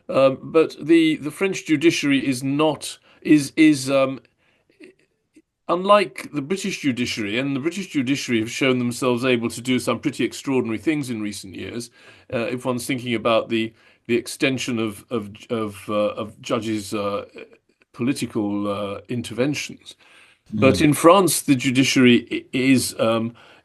But the French judiciary is not is unlike the British judiciary, and the British judiciary have shown themselves able to do some pretty extraordinary things in recent years. If one's thinking about the extension of judges' political interventions. But Mm. in France, the judiciary is,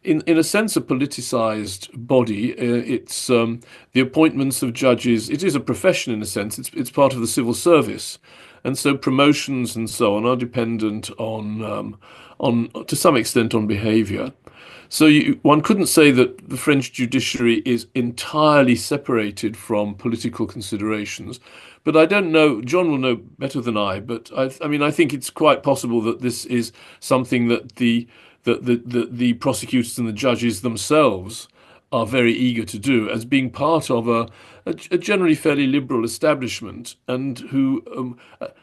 in a sense, a politicized body. It's the appointments of judges. It is a profession in a sense. It's part of the civil service, and so promotions and so on are dependent on to some extent on behavior. So one couldn't say that the French judiciary is entirely separated from political considerations. But I don't know, John will know better than I, but I mean, I think it's quite possible that this is something that the prosecutors and the judges themselves are very eager to do as being part of a generally fairly liberal establishment and who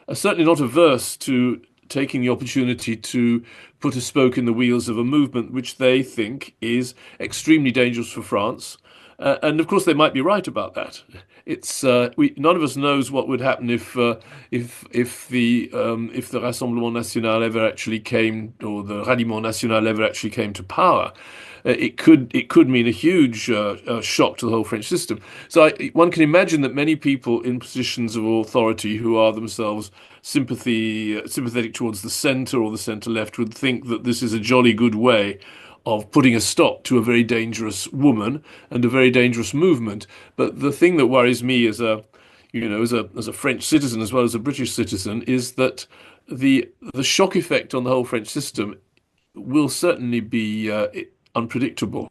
are certainly not averse to taking the opportunity to put a spoke in the wheels of a movement which they think is extremely dangerous for France. And of course, they might be right about that. It's none of us knows what would happen if the Rassemblement National ever actually came, or the Ralliement National ever actually came to power. It could mean a huge shock to the whole French system. So one can imagine that many people in positions of authority who are themselves sympathetic towards the centre or the centre left would think that this is a jolly good way of putting a stop to a very dangerous woman and a very dangerous movement. But the thing that worries me as a French citizen as well as a British citizen is that the shock effect on the whole French system will certainly be unpredictable.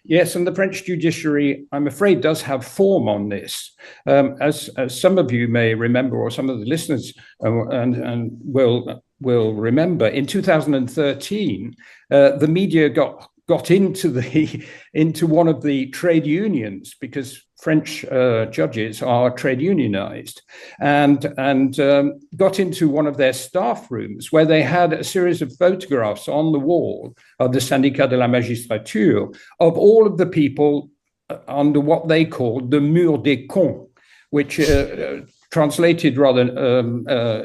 Yes, and the French judiciary, I'm afraid, does have form on this. As some of you may remember, or some of the listeners and will remember, in 2013, the media got into one of the trade unions because French judges are trade unionized, and got into one of their staff rooms where they had a series of photographs on the wall of the Syndicat de la Magistrature of all of the people under what they called the Mur des Cons, which translated rather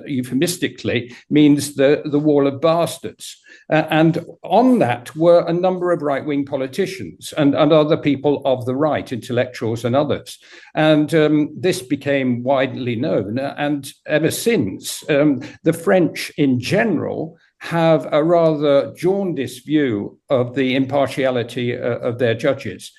euphemistically means the wall of bastards. And on that were a number of right-wing politicians and other people of the right, intellectuals and others. And this became widely known. And ever since, the French in general have a rather jaundiced view of the impartiality of their judges.